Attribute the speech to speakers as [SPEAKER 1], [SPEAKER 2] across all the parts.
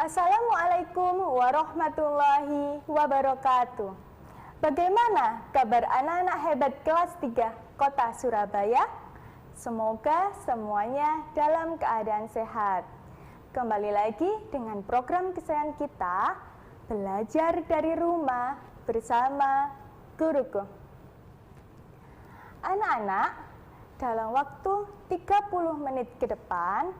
[SPEAKER 1] Assalamualaikum warahmatullahi wabarakatuh. Bagaimana kabar anak-anak hebat kelas 3 Kota Surabaya? Semoga semuanya dalam keadaan sehat. Kembali lagi dengan program kesayangan kita, belajar dari rumah bersama guruku. Anak-anak, dalam waktu 30 menit ke depan,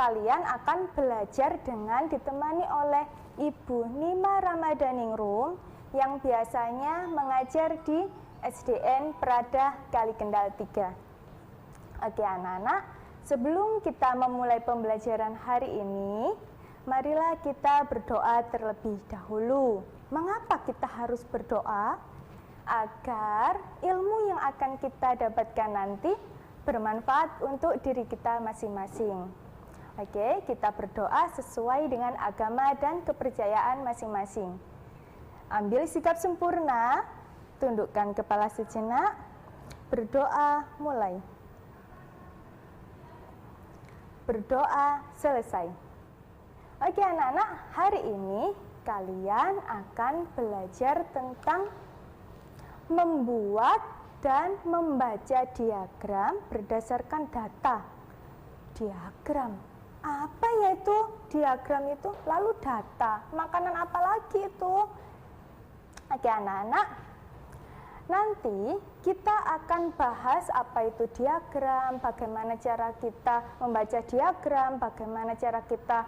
[SPEAKER 1] kalian akan belajar dengan ditemani oleh Ibu Nima Ramadaningrum yang biasanya mengajar di SDN Pradah Kalikendal 3. Oke anak-anak, sebelum kita memulai pembelajaran hari ini, marilah kita berdoa terlebih dahulu. Mengapa kita harus berdoa? Agar ilmu yang akan kita dapatkan nanti bermanfaat untuk diri kita masing-masing. Oke, kita berdoa sesuai dengan agama dan kepercayaan masing-masing. Ambil sikap sempurna, tundukkan kepala sejenak, berdoa mulai. Berdoa selesai. Oke anak-anak, hari ini kalian akan belajar tentang membuat dan membaca diagram berdasarkan data. Diagram, apa ya itu diagram itu? Lalu data, makanan apa lagi itu? Oke anak-anak, nanti kita akan bahas apa itu diagram, bagaimana cara kita membaca diagram, bagaimana cara kita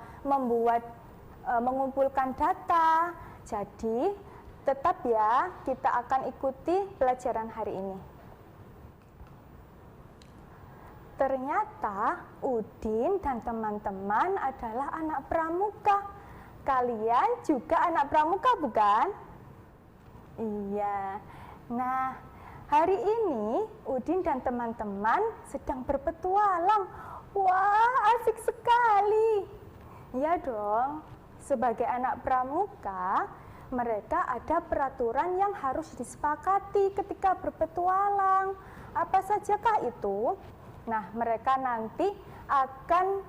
[SPEAKER 1] mengumpulkan data. Jadi tetap ya, kita akan ikuti pelajaran hari ini. Ternyata Udin dan teman-teman adalah anak pramuka. Kalian juga anak pramuka bukan? Iya. Nah, hari ini Udin dan teman-teman sedang berpetualang. Wah, asik sekali. Ya dong, sebagai anak pramuka, mereka ada peraturan yang harus disepakati ketika berpetualang. Apa sajakah itu? Nah, mereka nanti akan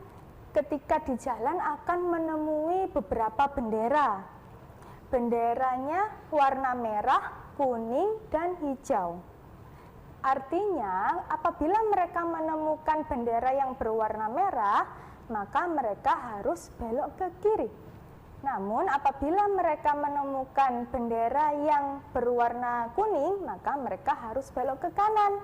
[SPEAKER 1] ketika di jalan akan menemui beberapa bendera. Benderanya warna merah, kuning, dan hijau. Artinya, apabila mereka menemukan bendera yang berwarna merah, maka mereka harus belok ke kiri. Namun apabila mereka menemukan bendera yang berwarna kuning, maka mereka harus belok ke kanan.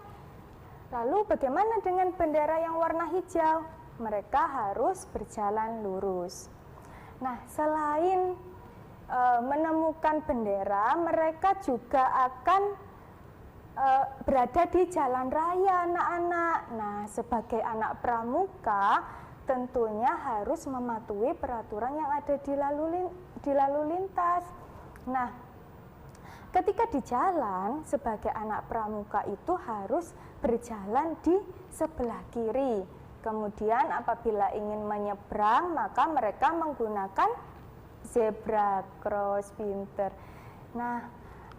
[SPEAKER 1] Lalu bagaimana dengan bendera yang warna hijau? Mereka harus berjalan lurus. Nah, selain menemukan bendera, mereka juga akan berada di jalan raya anak-anak. Nah, sebagai anak pramuka, tentunya harus mematuhi peraturan yang ada di lalu lintas. Nah, ketika di jalan, sebagai anak pramuka itu harus berjalan di sebelah kiri. Kemudian apabila ingin menyeberang, maka mereka menggunakan zebra cross. Pinter. Nah,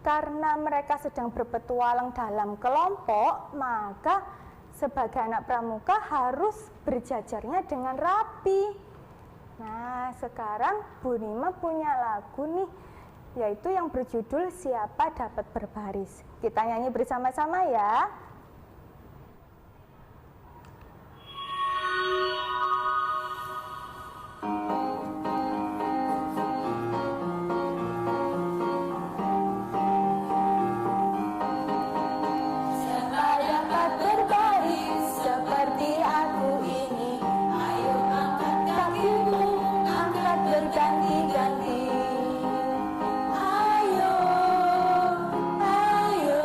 [SPEAKER 1] karena mereka sedang berpetualang dalam kelompok, maka sebagai anak pramuka harus berjajarnya dengan rapi. Nah, sekarang Bu Nima punya lagu nih, yaitu yang berjudul Siapa Dapat Berbaris. Kita nyanyi bersama-sama ya.
[SPEAKER 2] Ayo, ayo,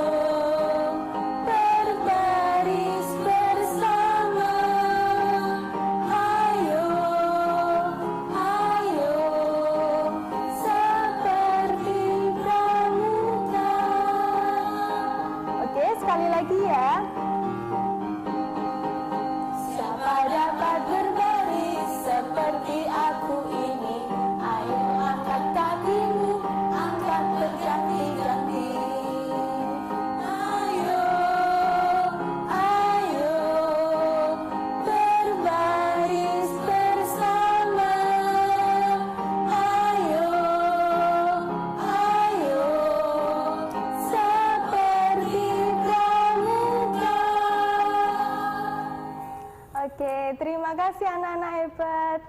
[SPEAKER 1] kasih anak-anak hebat.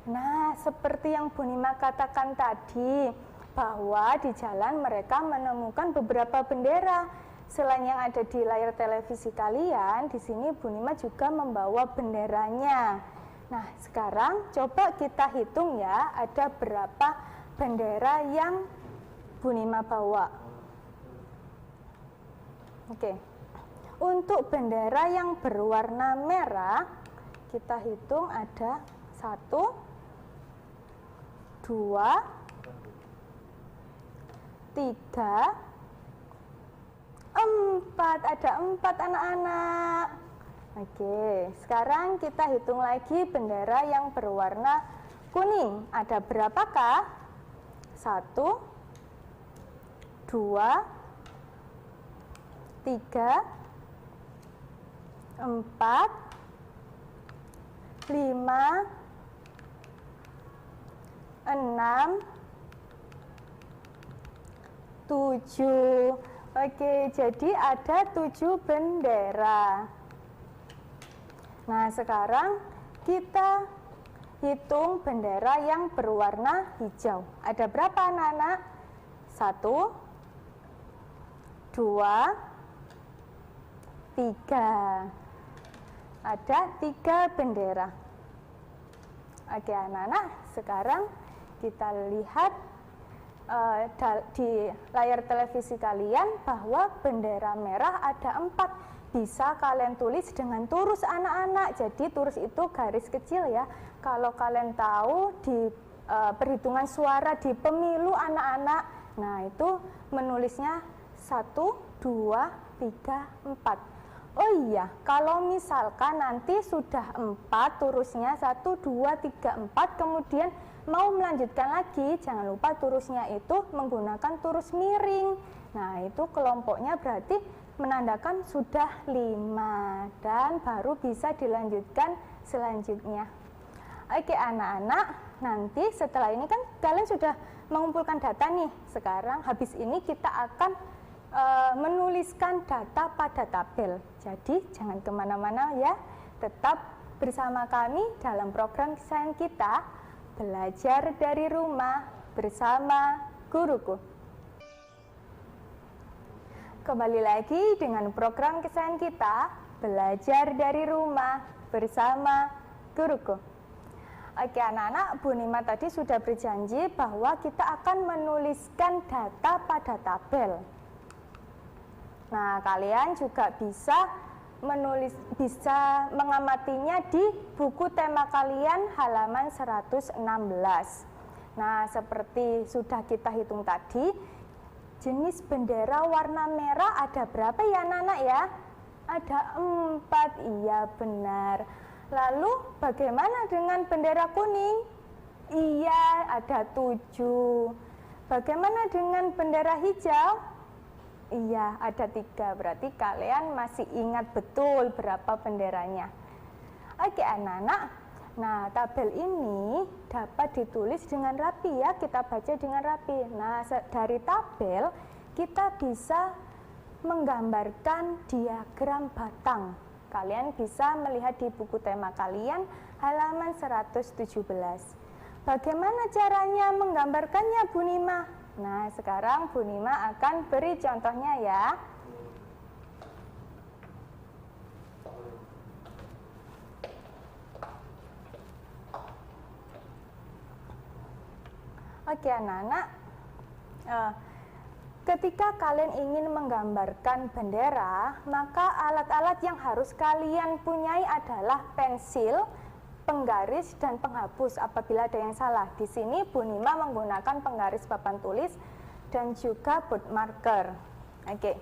[SPEAKER 1] Nah, seperti yang Bu Nima katakan tadi, bahwa di jalan mereka menemukan beberapa bendera. Selain yang ada di layar televisi kalian, di sini Bu Nima juga membawa benderanya. Nah, sekarang coba kita hitung ya, ada berapa bendera yang Bu Nima bawa. Oke. Untuk bendera yang berwarna merah, kita hitung ada 1, 2, 3, 4. Ada 4 anak-anak. Oke, sekarang kita hitung lagi bendera yang berwarna kuning. Ada berapakah? 1, 2, 3, 4, 5, 6, 7. Oke, jadi ada 7 bendera. Nah, sekarang kita hitung bendera yang berwarna hijau. Ada berapa anak-anak? 1, 2, 3. Ada 3 bendera. Oke anak-anak, sekarang kita lihat di layar televisi kalian bahwa bendera merah ada 4. Bisa kalian tulis dengan turus anak-anak. Jadi turus itu garis kecil ya. Kalau kalian tahu di perhitungan suara di pemilu anak-anak, nah itu menulisnya 1, 2, 3, 4. Oh iya, kalau misalkan nanti sudah 4 turusnya 1, 2, 3, 4, kemudian mau melanjutkan lagi, jangan lupa turusnya itu menggunakan turus miring. Nah, itu kelompoknya berarti menandakan sudah 5 dan baru bisa dilanjutkan selanjutnya. Oke anak-anak, nanti setelah ini kan kalian sudah mengumpulkan data nih. Sekarang habis ini kita akan menuliskan data pada tabel. Jadi jangan kemana-mana ya, tetap bersama kami dalam program kesayangan kita, Belajar dari Rumah bersama Guruku. Kembali lagi dengan program kesayangan kita, Belajar dari Rumah bersama Guruku. Oke anak-anak, Bu Nima tadi sudah berjanji bahwa kita akan menuliskan data pada tabel. Nah, kalian juga bisa mengamatinya di buku tema kalian halaman 116. Nah, seperti sudah kita hitung tadi, jenis bendera warna merah ada berapa ya anak-anak ya? Ada 4, iya benar. Lalu bagaimana dengan bendera kuning? Iya, ada 7. Bagaimana dengan bendera hijau? Iya, ada 3. Berarti kalian masih ingat betul berapa benderanya. Oke anak-anak, nah tabel ini dapat ditulis dengan rapi ya, kita baca dengan rapi. Nah, dari tabel kita bisa menggambarkan diagram batang. Kalian bisa melihat di buku tema kalian halaman 117. Bagaimana caranya menggambarkannya Bu Nima? Nah, sekarang Bu Nima akan beri contohnya ya. Oke anak-anak, ketika kalian ingin menggambarkan bendera, maka alat-alat yang harus kalian punyai adalah pensil, penggaris, dan penghapus apabila ada yang salah. Di sini Bu Nima menggunakan penggaris papan tulis dan juga bold marker. Oke.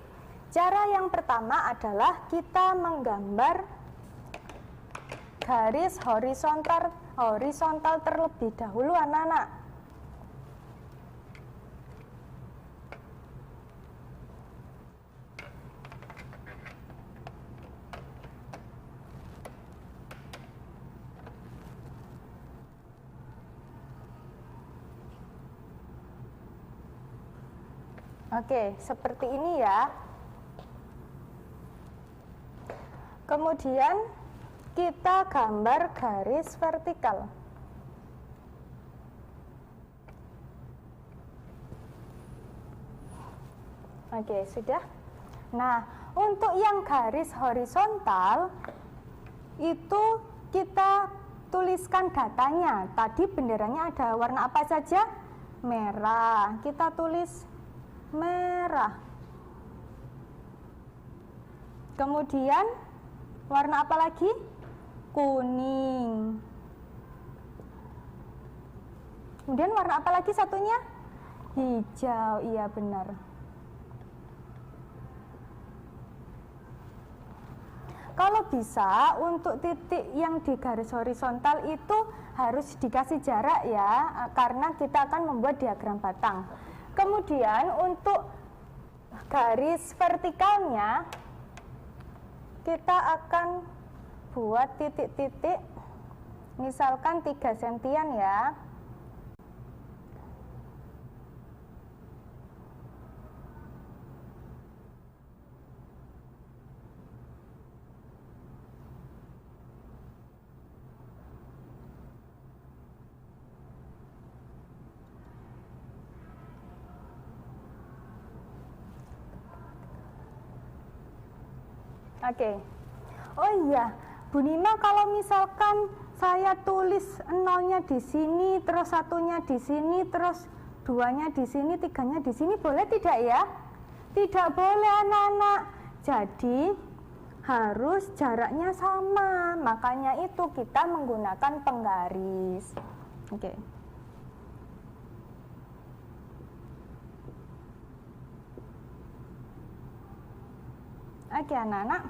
[SPEAKER 1] Cara yang pertama adalah kita menggambar garis horizontal terlebih dahulu anak-anak. Oke, seperti ini ya. Kemudian kita gambar garis vertikal. Oke, sudah. Nah, untuk yang garis horizontal itu kita tuliskan datanya. Tadi benderanya ada warna apa saja? Merah. Kita tulis merah. Kemudian warna apa lagi? Kuning. Kemudian warna apa lagi satunya? Hijau. Iya, benar. Kalau bisa untuk titik yang di garis horizontal itu harus dikasih jarak ya, karena kita akan membuat diagram batang. Kemudian untuk garis vertikalnya kita akan buat titik-titik, misalkan 3 sentian ya. Oke. Oh iya, Bu Nima, kalau misalkan saya tulis nolnya di sini, terus satunya di sini, terus duanya di sini, tiganya di sini, boleh tidak ya? Tidak boleh anak-anak. Jadi harus jaraknya sama. Makanya itu kita menggunakan penggaris. Oke. Oke anak-anak,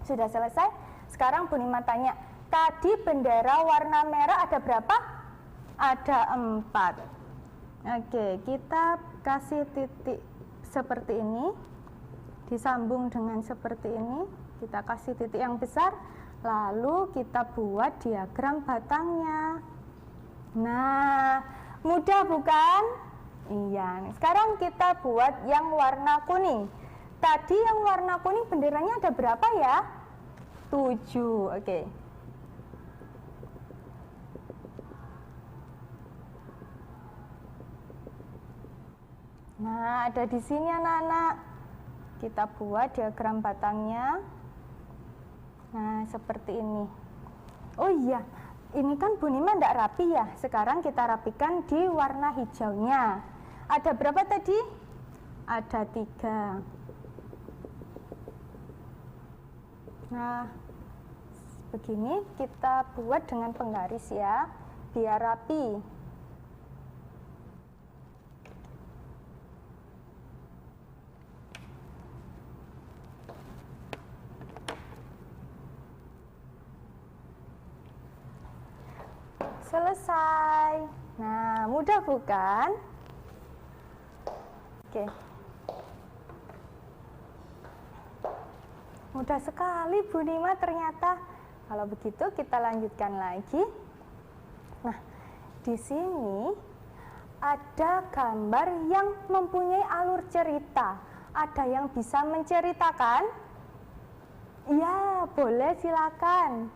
[SPEAKER 1] sudah selesai. Sekarang Bu Nima tanya, tadi bendera warna merah ada berapa? Ada 4. Oke, kita kasih titik seperti ini, disambung dengan seperti ini. Kita kasih titik yang besar, lalu kita buat diagram batangnya. Nah, mudah bukan? Iya, sekarang kita buat yang warna kuning. Tadi yang warna kuning benderanya ada berapa ya? 7. Oke. Nah, ada di sini anak-anak. Kita buat diagram batangnya. Nah, seperti ini. Oh iya, ini kan Bu Nima tidak rapi ya. Sekarang kita rapikan di warna hijaunya. Ada berapa tadi? Ada 3. Nah, begini kita buat dengan penggaris ya, biar rapi. Selesai. Nah, mudah bukan? Oke. Mudah sekali Bu Nima ternyata. Kalau begitu kita lanjutkan lagi. Nah, di sini ada gambar yang mempunyai alur cerita. Ada yang bisa menceritakan? Iya, boleh silakan.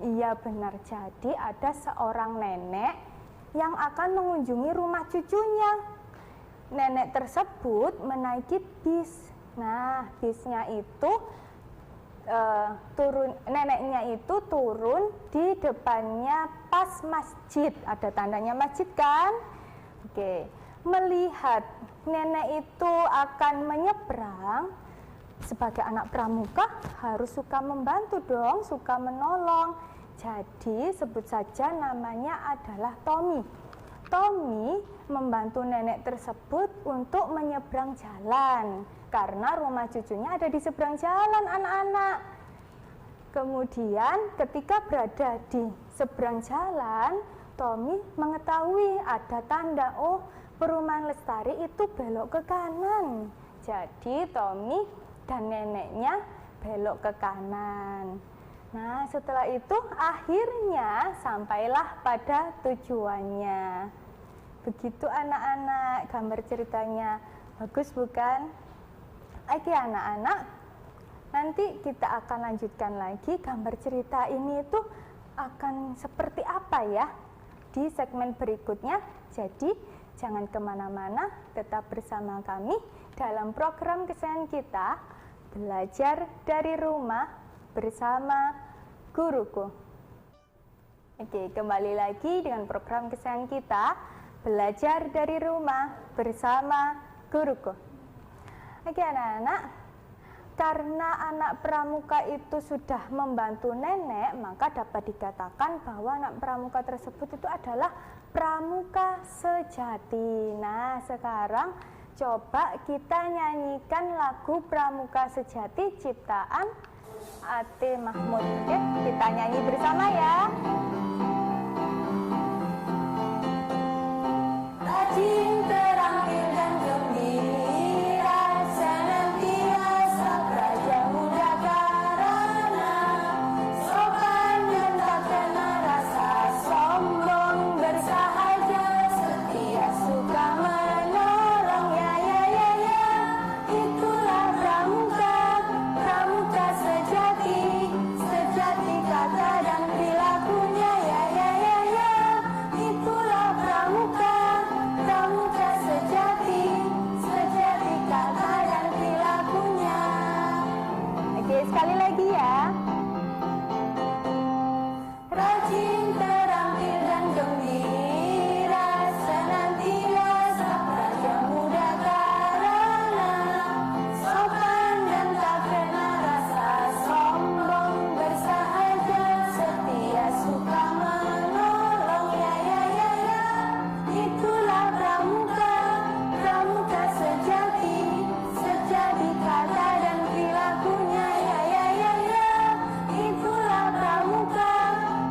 [SPEAKER 1] Iya benar, jadi ada seorang nenek yang akan mengunjungi rumah cucunya. Nenek tersebut menaiki bis. Nah, bisnya itu neneknya itu turun di depannya pas masjid. Ada tandanya masjid kan? Oke, melihat nenek itu akan menyeberang, sebagai anak pramuka harus suka membantu dong, suka menolong. Jadi sebut saja namanya adalah Tommy. Tommy membantu nenek tersebut untuk menyeberang jalan, karena rumah cucunya ada di seberang jalan anak-anak. Kemudian ketika berada di seberang jalan, Tommy mengetahui ada tanda, oh perumahan Lestari itu belok ke kanan. Jadi Tommy dan neneknya belok ke kanan. Nah, setelah itu akhirnya sampailah pada tujuannya. Begitu anak-anak, gambar ceritanya bagus bukan? Oke anak-anak, Nanti kita akan lanjutkan lagi gambar cerita ini itu akan seperti apa ya di segmen berikutnya. Jadi jangan kemana-mana, tetap bersama kami dalam program kesayangan kita, Belajar dari Rumah bersama Guruku. Oke, kembali lagi dengan program kesayangan kita, Belajar dari Rumah bersama Guruku. Oke anak-anak, karena anak pramuka itu sudah membantu nenek, maka dapat dikatakan bahwa anak pramuka tersebut itu adalah pramuka sejati. Nah, sekarang coba kita nyanyikan lagu Pramuka Sejati ciptaan Ate Mahmud. Oke, kita nyanyi bersama ya. Rajin, terampil dan gembira, senantiasa praja muda karana, sopan dan tak kena rasa sombong, bersahaja, setia, suka menolong, ya ya ya ya. Itulah pramuka, pramuka sejati, sejati kata dan perilakunya, ya ya ya ya. Itulah pramuka, pramuka sejati, sejati kata dan perilakunya. Oke, sekali lagi ya. Rajin, terampil dan gembira, senantiasa praja muda karana, sopan dan tak kena rasa sombong, bersahaja, setia, suka menolong, ya ya ya ya. Itulah pramuka, pramuka sejati, sejati kata dan perilakunya, ya ya ya ya. Itulah pramuka,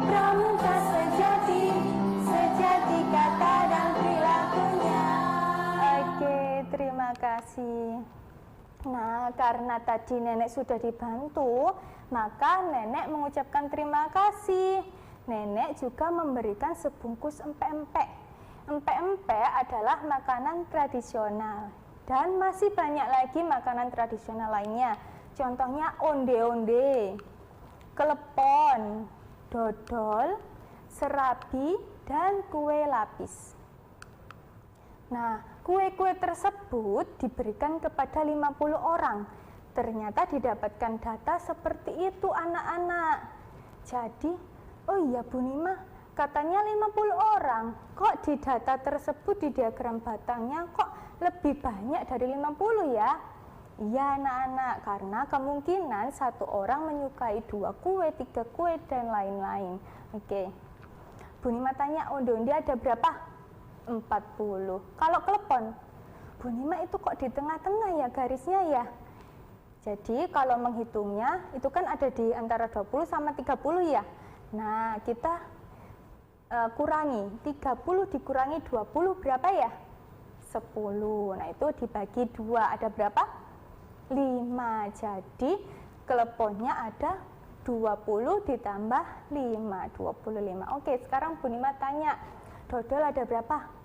[SPEAKER 1] pramuka sejati, sejati kata dan perilakunya. Oke, terima kasih. Nah, karena tadi nenek sudah dibantu, maka nenek mengucapkan terima kasih. Nenek juga memberikan sebungkus empek-empek. Empek-empek adalah makanan tradisional dan masih banyak lagi makanan tradisional lainnya. Contohnya onde-onde, kelepon, dodol, serabi, dan kue lapis. Nah, kue-kue tersebut diberikan kepada 50 orang. Ternyata didapatkan data seperti itu anak-anak. Jadi, oh iya Bu Nima, katanya 50 orang. Kok di data tersebut di diagram batangnya kok lebih banyak dari 50 ya? Iya anak-anak, karena kemungkinan satu orang menyukai 2 kue, 3 kue, dan lain-lain. Oke, Bu Nima tanya, onde-onde ada berapa? 40. Kalau kelepon, Bu Nima itu kok di tengah-tengah ya garisnya ya? Jadi kalau menghitungnya itu kan ada di antara 20 sama 30 ya. Nah, kita kurangi 30 dikurangi 20 berapa ya? 10. Nah, itu dibagi 2 ada berapa? 5. Jadi keleponnya ada 20 ditambah 5, 25. Oke, sekarang Bu Nima tanya, dodol ada berapa?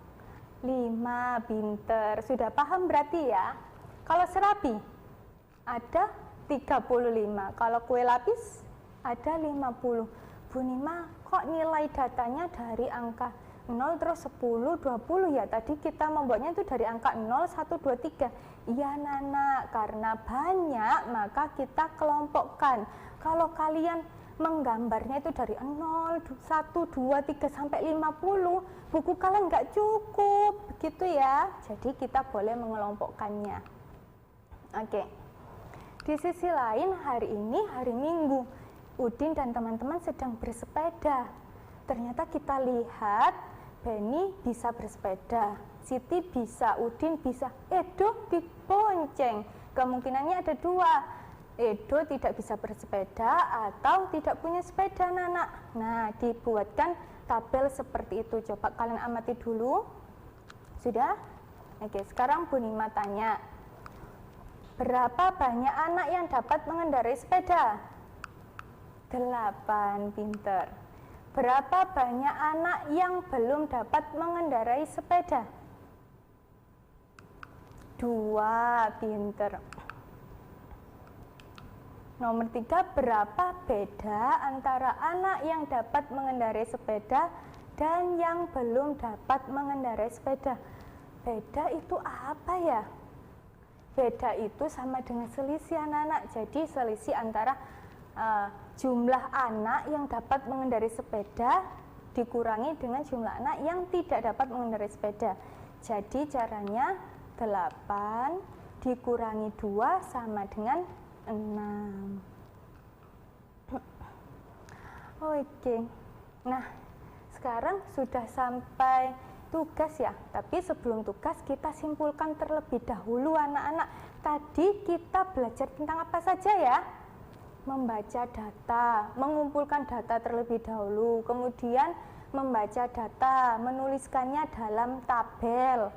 [SPEAKER 1] 5, pinter. Sudah paham berarti ya? Kalau serabi ada 35. Kalau kue lapis ada 50. Bu Nima, kok nilai datanya dari angka 0 terus 10, 20 ya? Tadi kita membuatnya itu dari angka 0, 1, 2, 3. Iya Nana, karena banyak maka kita kelompokkan. Kalau kalian menggambarnya itu dari 0, 1, 2, 3 sampai 50, buku kalian nggak cukup, begitu ya. Jadi kita boleh mengelompokkannya. Oke. Di sisi lain, hari ini hari Minggu, Udin dan teman-teman sedang bersepeda. Ternyata kita lihat Benny bisa bersepeda, Siti bisa, Udin bisa, Edo dibonceng. Kemungkinannya ada 2. Edo tidak bisa bersepeda atau tidak punya sepeda Nana. Nah, dibuatkan tabel seperti itu. Coba kalian amati dulu. Sudah? Oke, sekarang Bu Nima tanya, berapa banyak anak yang dapat mengendarai sepeda? 8, pinter. Berapa banyak anak yang belum dapat mengendarai sepeda? 2, pinter. Nomor 3, berapa beda antara anak yang dapat mengendarai sepeda dan yang belum dapat mengendarai sepeda? Beda itu apa ya? Beda itu sama dengan selisih anak-anak. Jadi selisih antara jumlah anak yang dapat mengendarai sepeda dikurangi dengan jumlah anak yang tidak dapat mengendarai sepeda. Jadi caranya 8 dikurangi 2 sama dengan 6. Oke. Nah, sekarang sudah sampai tugas ya. Tapi sebelum tugas kita simpulkan terlebih dahulu anak-anak. Tadi kita belajar tentang apa saja ya? Membaca data, mengumpulkan data terlebih dahulu, kemudian membaca data, menuliskannya dalam tabel,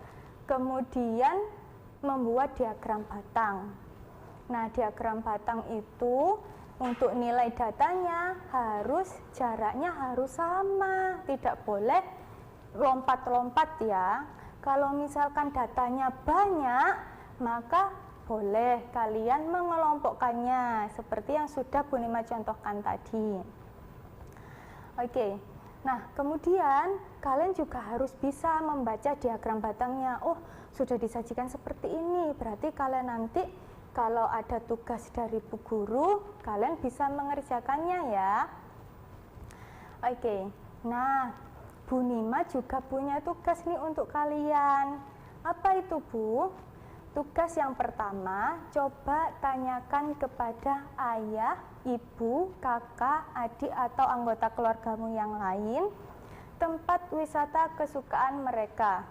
[SPEAKER 1] kemudian membuat diagram batang. Nah, diagram batang itu untuk nilai datanya jaraknya harus sama, tidak boleh lompat-lompat ya. Kalau misalkan datanya banyak, maka boleh kalian mengelompokkannya seperti yang sudah Bu Nima contohkan tadi. Oke. Nah, kemudian kalian juga harus bisa membaca diagram batangnya. Oh, sudah disajikan seperti ini. Berarti kalian nanti kalau ada tugas dari Bu Guru, kalian bisa mengerjakannya ya. Oke. Nah, Bu Nima juga punya tugas nih untuk kalian. Apa itu, Bu? Tugas yang pertama, coba tanyakan kepada ayah, ibu, kakak, adik, atau anggota keluargamu yang lain tempat wisata kesukaan mereka.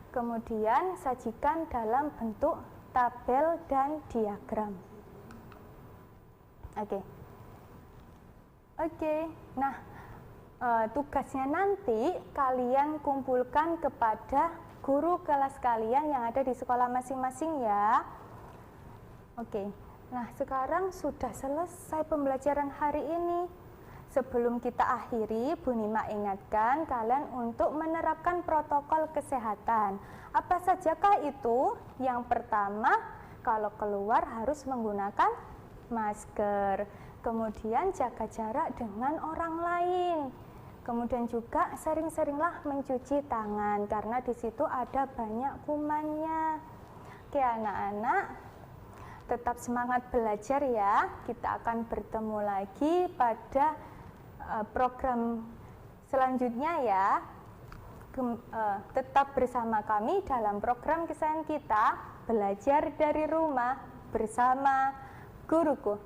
[SPEAKER 1] Kemudian sajikan dalam bentuk tabel dan diagram. Oke. Nah, tugasnya nanti kalian kumpulkan kepada guru kelas kalian yang ada di sekolah masing-masing ya. Oke. Nah, sekarang sudah selesai pembelajaran hari ini. Sebelum kita akhiri, Bu Nima ingatkan kalian untuk menerapkan protokol kesehatan. Apa sajakah itu? Yang pertama, kalau keluar harus menggunakan masker. Kemudian jaga jarak dengan orang lain. Kemudian juga sering-seringlah mencuci tangan karena di situ ada banyak kumannya. Oke anak-anak, tetap semangat belajar ya. Kita akan bertemu lagi pada program selanjutnya ya. Tetap bersama kami dalam program kesayangan kita, belajar dari rumah bersama guruku.